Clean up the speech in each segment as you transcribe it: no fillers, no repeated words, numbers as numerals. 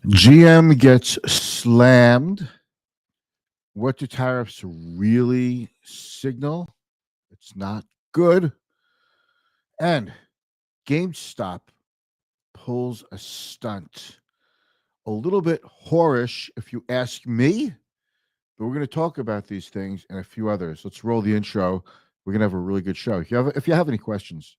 GM gets slammed. What do tariffs really signal? It's not good. And GameStop pulls a stunt. A little bit whorish, if you ask me. But we're going to talk about these things and a few others. Let's roll the intro. We're going to have a really good show. If you have any questions,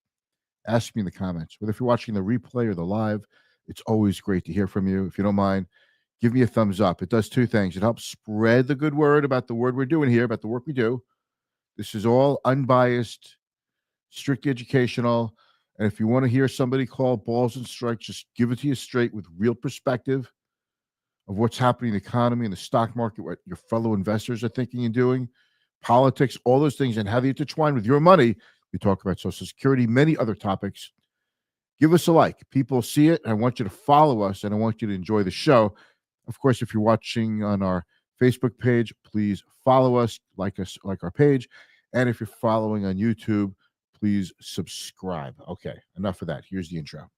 ask me in the comments. Whether if you're watching the replay or the live, it's always great to hear from you. If you don't mind, give me a thumbs up. It does two things. It helps spread the good word about the word we're doing here, about the work we do. This is all unbiased, strictly educational. And if you want to hear somebody call balls and strikes, just give it to you straight with real perspective of what's happening in the economy and the stock market, what your fellow investors are thinking and doing, politics, all those things, and how they intertwine with your money. We talk about Social Security, many other topics. Give us a like. People see it. I want you to follow us, and I want you to enjoy the show. Of course, if you're watching on our Facebook page, please follow us, like our page. And if you're following on YouTube, please subscribe. Okay, enough of that. Here's the intro.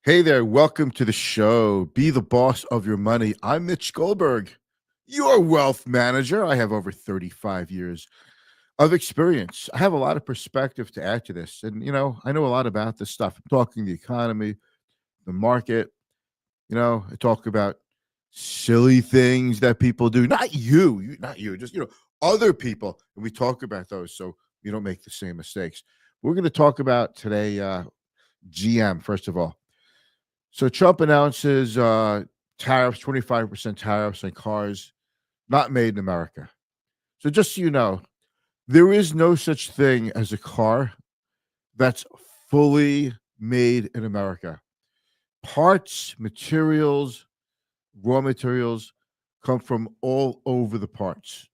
Hey there, welcome to the show. Be the boss of your money. I'm Mitch Goldberg, your wealth manager. I have over 35 years of experience. I have a lot of perspective to add to this. And, I know a lot about this stuff. I'm talking the economy, the market. I talk about silly things that people do. Not you, just, other people. And we talk about those so you don't make the same mistakes. We're going to talk about today GM, first of all. So Trump announces tariffs, 25% tariffs on cars not made in America. So just so you know, there is no such thing as a car that's fully made in America. Parts, materials, raw materials come from all over the parts.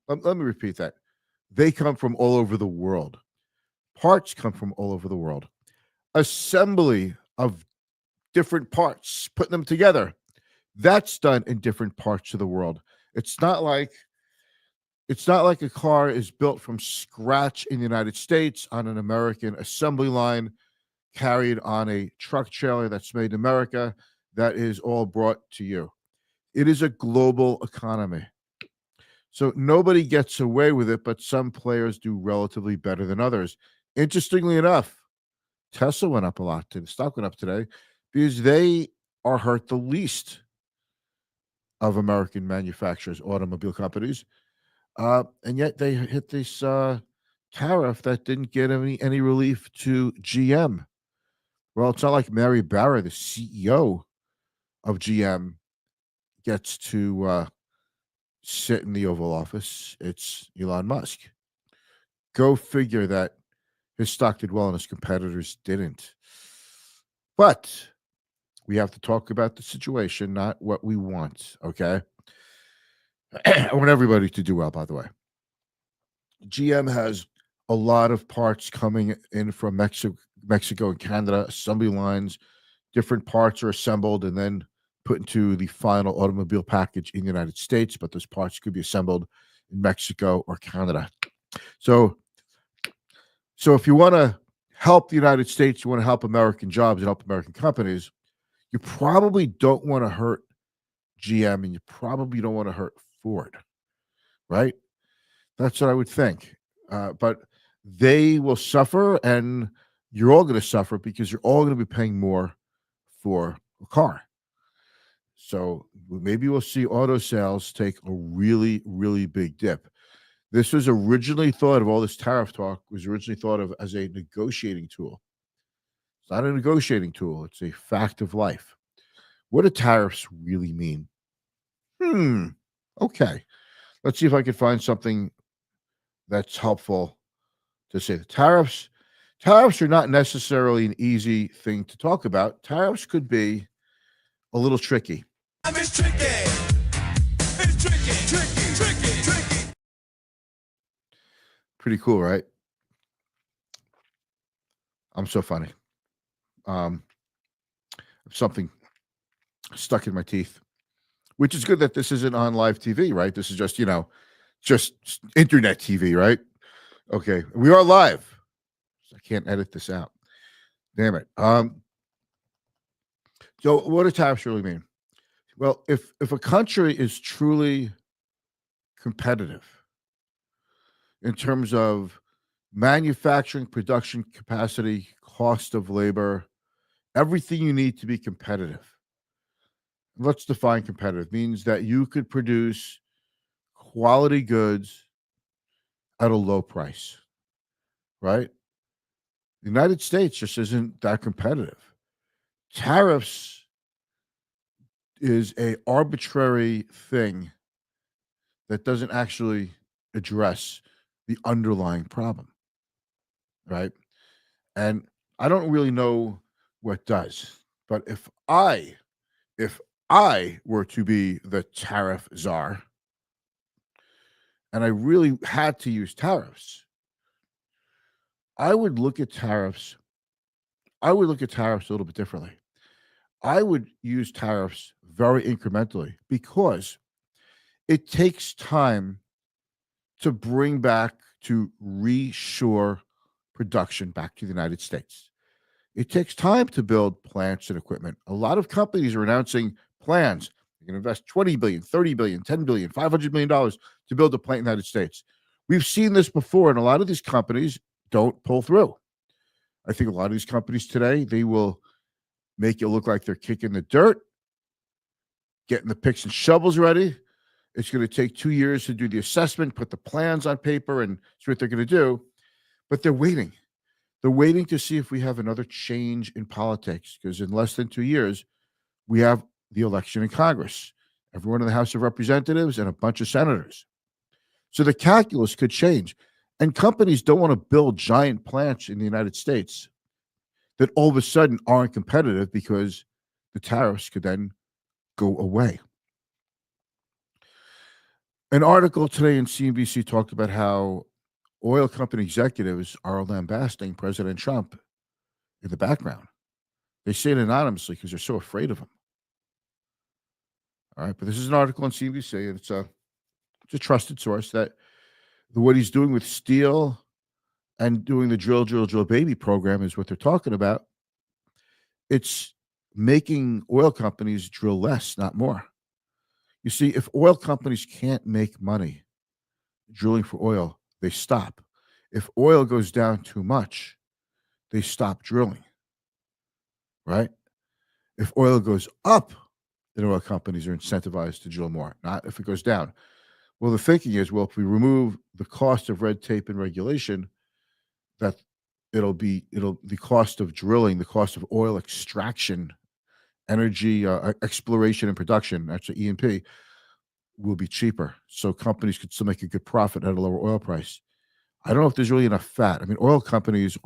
Let me repeat that. They come from all over the world. Parts come from all over the world. Assembly of different parts, putting them together. That's done in different parts of the world. It's not like a car is built from scratch in the United States on an American assembly line, carried on a truck trailer that's made in America, that is all brought to you. It is a global economy. So nobody gets away with it, but some players do relatively better than others. Interestingly enough, Tesla went up a lot. The stock went up today because they are hurt the least of American manufacturers, automobile companies, and yet they hit this tariff that didn't get any relief to GM. Well, it's not like Mary Barra, the CEO of GM, gets to sit in the Oval Office. It's Elon Musk. Go figure that his stock did well and his competitors didn't. But we have to talk about the situation, not what we want, okay? I want everybody to do well, by the way. GM has a lot of parts coming in from Mexico and Canada, assembly lines. Different parts are assembled and then put into the final automobile package in the United States, but those parts could be assembled in Mexico or Canada. So if you want to help the United States, you want to help American jobs and help American companies, you probably don't want to hurt GM and you probably don't want to hurt Ford, right? That's what I would think. But they will suffer and you're all going to suffer because you're all going to be paying more for a car. So maybe we'll see auto sales take a really, really big dip. This was originally thought of, all this tariff talk was originally thought of as a negotiating tool. It's not a negotiating tool. It's a fact of life. What do tariffs really mean? Okay. Let's see if I can find something that's helpful to say. The tariffs are not necessarily an easy thing to talk about. Tariffs could be a little tricky. It's tricky. It's tricky. Pretty cool, right? I'm so funny. Um, something stuck in my teeth, which is good that this isn't on live TV, right? This is just, just internet TV, right? Okay. We are live. So I can't edit this out. Damn it. So what do tariffs really mean? Well, if a country is truly competitive in terms of manufacturing, production capacity, cost of labor, everything you need to be competitive. Let's define competitive means that you could produce quality goods at a low price, right? The United States just isn't that competitive. Tariffs is a arbitrary thing that doesn't actually address the underlying problem, right? And I don't really know what does. But if I were to be the tariff czar and I really had to use tariffs, I would look at tariffs. I would look at tariffs a little bit differently. I would use tariffs very incrementally because it takes time to bring back to reshore production back to the United States. It takes time to build plants and equipment. A lot of companies are announcing plans. They're going to invest 20 billion, 30 billion, 10 billion, $500 million to build a plant in the United States. We've seen this before, and a lot of these companies don't pull through. I think a lot of these companies today, they will make it look like they're kicking the dirt, getting the picks and shovels ready. It's going to take 2 years to do the assessment, put the plans on paper, and see what they're going to do. But they're waiting. They're waiting to see if we have another change in politics because in less than 2 years, we have the election in Congress, everyone in the House of Representatives, and a bunch of senators. So the calculus could change. And companies don't want to build giant plants in the United States that all of a sudden aren't competitive because the tariffs could then go away. An article today in CNBC talked about how oil company executives are lambasting President Trump in the background. They say it anonymously because they're so afraid of him. All right, but this is an article on CNBC, and it's a trusted source that what he's doing with steel and doing the drill, drill, drill baby program is what they're talking about. It's making oil companies drill less, not more. You see, if oil companies can't make money drilling for oil, they stop. If oil goes down too much, they stop drilling, right? If oil goes up, then oil companies are incentivized to drill more, not if it goes down. Well, the thinking is, well, if we remove the cost of red tape and regulation, that it'll the cost of drilling, the cost of oil extraction, energy exploration and production, that's the E&P, will be cheaper. So companies could still make a good profit at a lower oil price. I don't know if there's really enough fat. I mean, oil companies,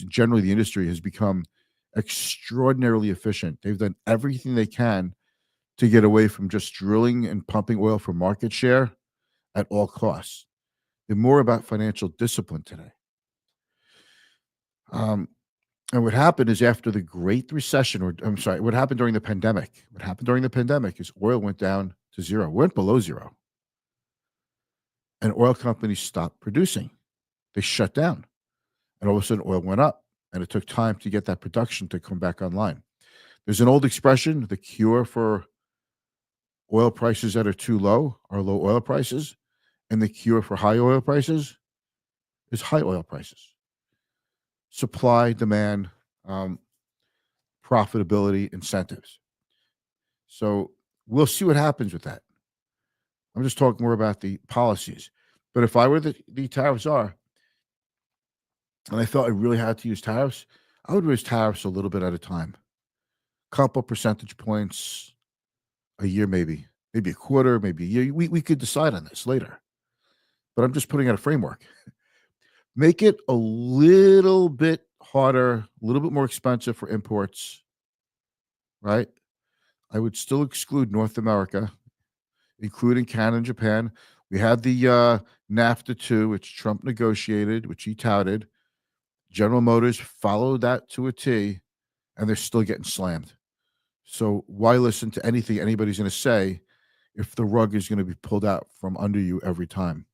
generally the industry has become extraordinarily efficient. They've done everything they can to get away from just drilling and pumping oil for market share at all costs. They're more about financial discipline today. Um, and what happened is after the Great Recession, or I'm sorry, what happened during the pandemic? What happened during the pandemic is oil went down to zero, went below zero, and oil companies stopped producing. They shut down, and all of a sudden oil went up, and it took time to get that production to come back online. There's an old expression: the cure for oil prices that are too low are low oil prices, and the cure for high oil prices is high oil prices. Supply, demand, um, profitability, incentives. So we'll see what happens with that. I'm just talking more about the policies. But if I were the tariffs are, and I felt I really had to use tariffs, I would raise tariffs a little bit at a time, couple percentage points a year, maybe a quarter, maybe a year. We could decide on this later. But I'm just putting out a framework. Make it a little bit harder, a little bit more expensive for imports, right? I would still exclude North America, including Canada and Japan. We had the NAFTA 2, which Trump negotiated, which he touted. General Motors followed that to a T, and they're still getting slammed. So why listen to anything anybody's going to say if the rug is going to be pulled out from under you every time?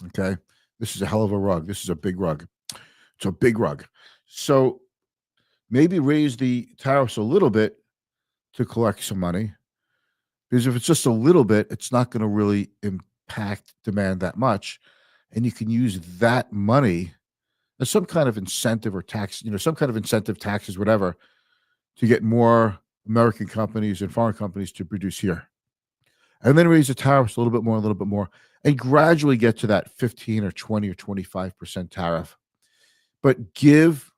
Okay. This is a hell of a rug. This is a big rug. It's a big rug. So maybe raise the tariffs a little bit to collect some money. Because if it's just a little bit, it's not going to really impact demand that much. And you can use that money as some kind of incentive or tax, some kind of incentive, taxes, whatever, to get more American companies and foreign companies to produce here. And then raise the tariffs a little bit more, and gradually get to that 15 or 20 or 25% tariff. But give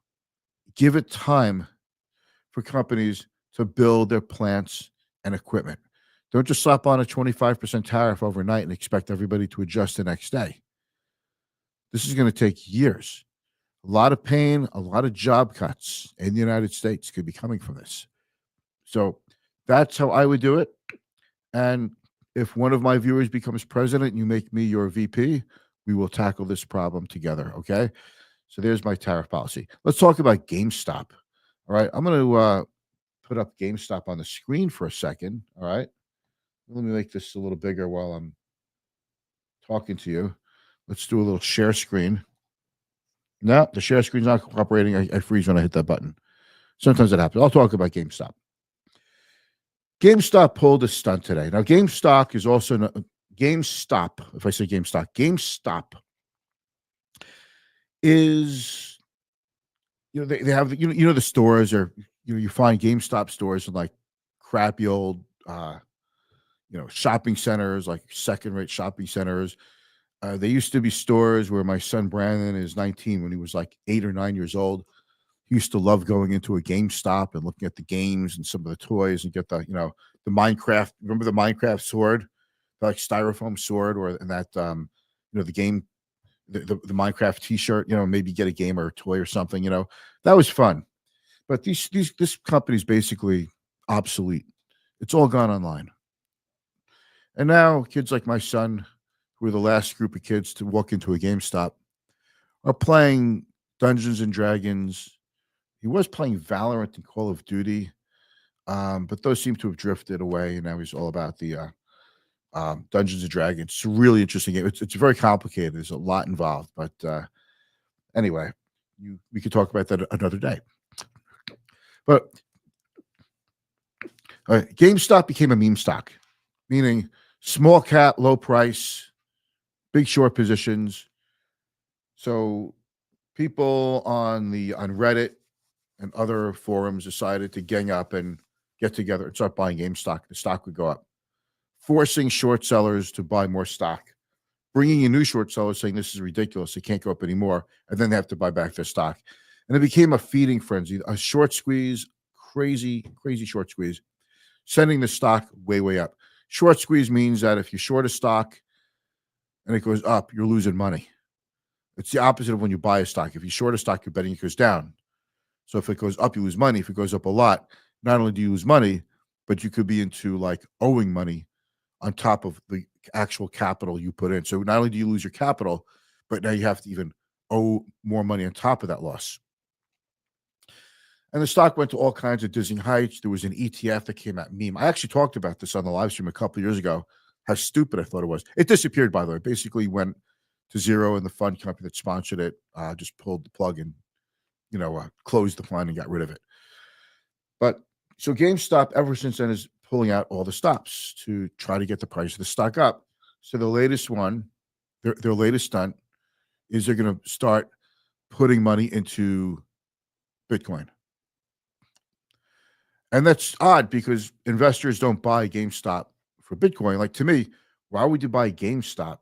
it time for companies to build their plants and equipment. Don't just slap on a 25% tariff overnight and expect everybody to adjust the next day. This is going to take years. A lot of pain, a lot of job cuts in the United States could be coming from this. So that's how I would do it. And if one of my viewers becomes president and you make me your VP, we will tackle this problem together. Okay. So there's my tariff policy. Let's talk about GameStop. All right. I'm going to put up GameStop on the screen for a second. All right. Let me make this a little bigger while I'm talking to you. Let's do a little share screen. No, the share screen's not cooperating. I freeze when I hit that button. Sometimes it happens. I'll talk about GameStop. GameStop pulled a stunt today. Now, GameStop is also GameStop. If I say GameStop is, they have the stores, or you find GameStop stores in like crappy old shopping centers, like second-rate shopping centers. They used to be stores where my son Brandon is 19, when he was like 8 or 9 years old. He used to love going into a GameStop and looking at the games and some of the toys, and get the Minecraft. Remember the Minecraft sword, the like styrofoam sword, or that the game, the Minecraft T-shirt. Maybe get a game or a toy or something. That was fun. But this company's basically obsolete. It's all gone online. And now kids like my son, who were the last group of kids to walk into a GameStop, are playing Dungeons and Dragons. He was playing Valorant and Call of Duty, but those seem to have drifted away, and now he's all about the Dungeons and Dragons. It's a really interesting game. It's very complicated. There's a lot involved, but anyway, we could talk about that another day. But GameStop became a meme stock, meaning small cap, low price, big short positions. So people on Reddit and other forums decided to gang up and get together and start buying GameStop. The stock would go up, forcing short sellers to buy more stock, bringing in new short sellers saying this is ridiculous, it can't go up anymore, and then they have to buy back their stock. And it became a feeding frenzy, a short squeeze, crazy short squeeze, sending the stock way, way up. Short squeeze means that if you short a stock and it goes up, you're losing money. It's the opposite of when you buy a stock. If you short a stock, you're betting it goes down. So if it goes up, you lose money. If it goes up a lot, not only do you lose money, but you could be into like owing money on top of the actual capital you put in. So not only do you lose your capital, but now you have to even owe more money on top of that loss. And the stock went to all kinds of dizzying heights. There was an ETF that came out, meme. I actually talked about this on the live stream a couple of years ago, how stupid I thought it was. It disappeared, by the way. It basically went to zero, and the fund company that sponsored it just pulled the plug and closed the fund and got rid of it. But so GameStop ever since then is pulling out all the stops to try to get the price of the stock up. So the latest one, their latest stunt, is they're going to start putting money into Bitcoin. And that's odd because investors don't buy GameStop for Bitcoin. Like, to me, why would you buy GameStop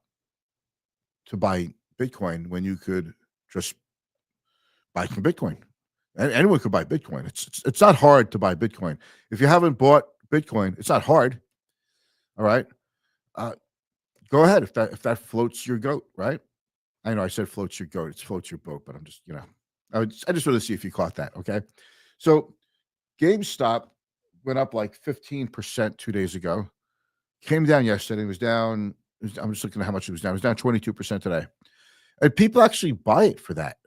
to buy Bitcoin when you could just buy some Bitcoin? And anyone could buy Bitcoin. It's not hard to buy Bitcoin. If you haven't bought Bitcoin, it's not hard. All right. Go ahead if that floats your goat, right? I know I said floats your goat. It's floats your boat, but I'm just, I just want to see if you caught that. Okay. So GameStop went up like 15% 2 days ago. Came down yesterday. It was down. I'm just looking at how much it was down. It was down 22% today. And people actually buy it for that.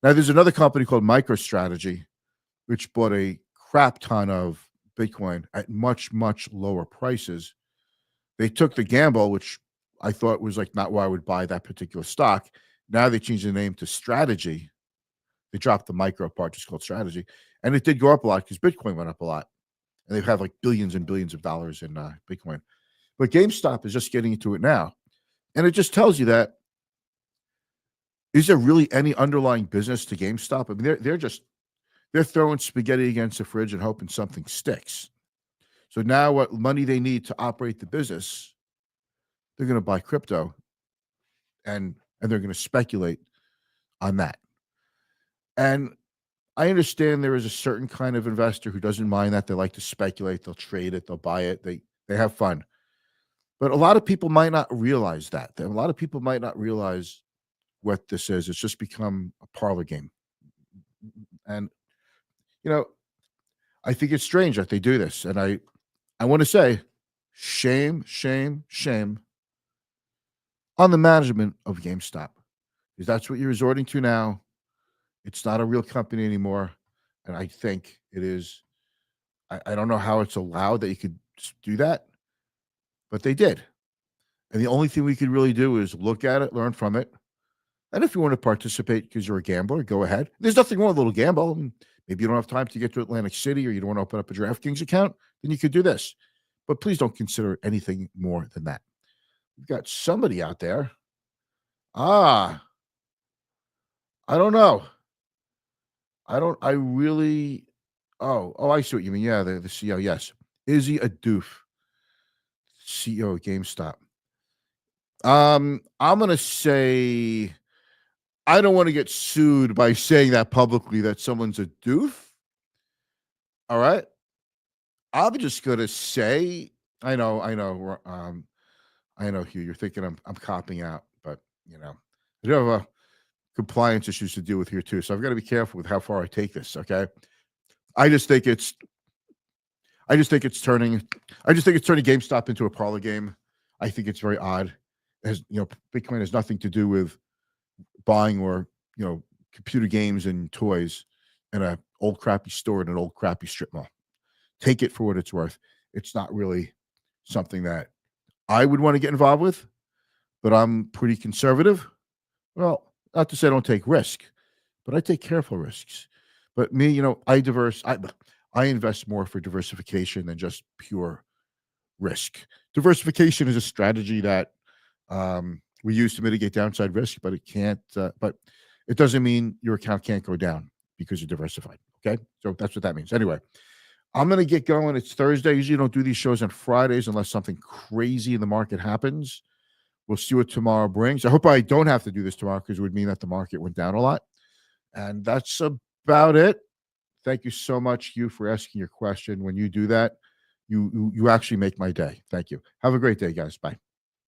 Now, there's another company called MicroStrategy, which bought a crap ton of Bitcoin at much, much lower prices. They took the gamble, which I thought was like not why I would buy that particular stock. Now they changed the name to Strategy. They dropped the micro part, just called Strategy. And it did go up a lot because Bitcoin went up a lot. And they have like billions and billions of dollars in Bitcoin. But GameStop is just getting into it now. And it just tells you that, is there really any underlying business to GameStop? I mean, they're throwing spaghetti against the fridge and hoping something sticks. So now what money they need to operate the business, they're going to buy crypto and they're going to speculate on that. And I understand there is a certain kind of investor who doesn't mind that. They like to speculate, they'll trade it, they'll buy it, they have fun. But a lot of people might not realize that. A lot of people might not realize what this is. It's just become a parlor game. And you know, I think it's strange that they do this. And I want to say shame, shame, shame on the management of GameStop. Because that's what you're resorting to now. It's not a real company anymore. And I think it is. I don't know how it's allowed that you could do that, but they did. And the only thing we could really do is look at it, learn from it. And if you want to participate because you're a gambler, go ahead. There's nothing wrong with a little gamble. Maybe you don't have time to get to Atlantic City or you don't want to open up a DraftKings account, then you could do this. But please don't consider anything more than that. We've got somebody out there. I don't know. I really, I see what you mean. Yeah, the CEO, yes. Is he a doof? CEO of GameStop. I'm going to say, I don't want to get sued by saying that publicly that someone's a doof. All right. I'm just going to say, I know, Hugh, you're thinking I'm copping out, but I do have compliance issues to deal with here too. So I've got to be careful with how far I take this. Okay. I just think it's turning GameStop into a parlor game. I think it's very odd. Bitcoin has nothing to do with buying or computer games and toys in an old crappy store in an old crappy strip mall. Take it for what it's worth. It's not really something that I would want to get involved with, but I'm pretty conservative. Well, not to say I don't take risk, but I take careful risks. But me, I invest more for diversification than just pure risk. Diversification is a strategy that we use to mitigate downside risk, but it can't. But it doesn't mean your account can't go down because you're diversified. Okay, so that's what that means. Anyway, I'm gonna get going. It's Thursday. I usually don't do these shows on Fridays unless something crazy in the market happens. We'll see what tomorrow brings. I hope I don't have to do this tomorrow because it would mean that the market went down a lot. And that's about it. Thank you so much, Hugh, for asking your question. When you do that, you actually make my day. Thank you. Have a great day, guys. Bye.